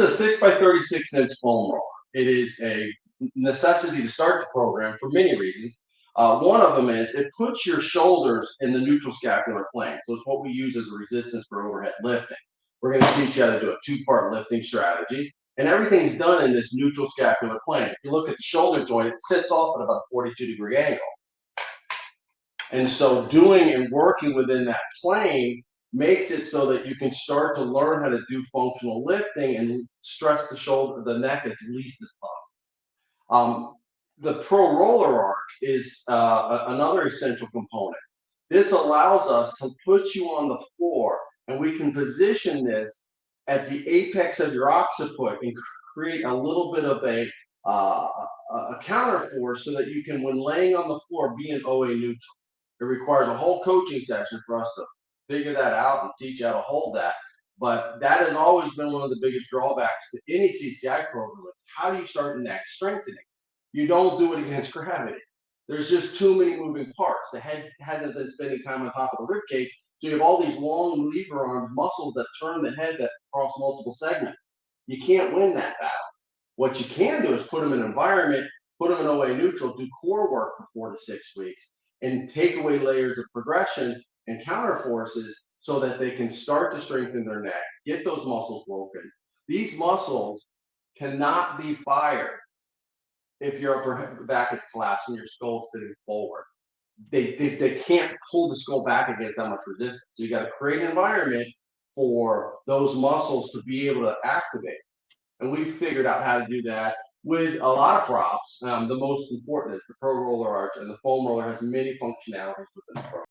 is a 6 by 36 inch foam roller. It is a necessity to start the program for many reasons. One of them is it puts your shoulders in the neutral scapular plane. So it's what we use as a resistance for overhead lifting. We're going to teach you how to do a two-part lifting strategy. And everything's done in this neutral scapular plane. If you look at the shoulder joint, it sits off at about a 42-degree angle. And so doing and working within that plane makes it so that you can start to learn how to do functional lifting and stress the neck as least as possible. The Pro RollerArc is another essential component. This allows us to put you on the floor, and we can position this at the apex of your occiput and create a little bit of a counter force so that you can, when laying on the floor, be in OA neutral. It requires a whole coaching session for us to figure that out and teach you how to hold that. But that has always been one of the biggest drawbacks to any CCI program is how do you start neck strengthening? You don't do it against gravity. There's just too many moving parts. The head hasn't been spending time on top of the rib cage, so you have all these long lever arm muscles that turn the head that cross multiple segments. You can't win that battle. What you can do is put them in an environment, put them in OA neutral, do core work for 4 to 6 weeks, and take away layers of progression and counter forces so that they can start to strengthen their neck, get those muscles woken. These muscles cannot be fired if your upper back is collapsed and your skull is sitting forward. They can't pull the skull back against that much resistance. So you got to create an environment for those muscles to be able to activate. And we've figured out how to do that with a lot of props. The most important is the Pro RollerArc, and the foam roller has many functionalities within the program.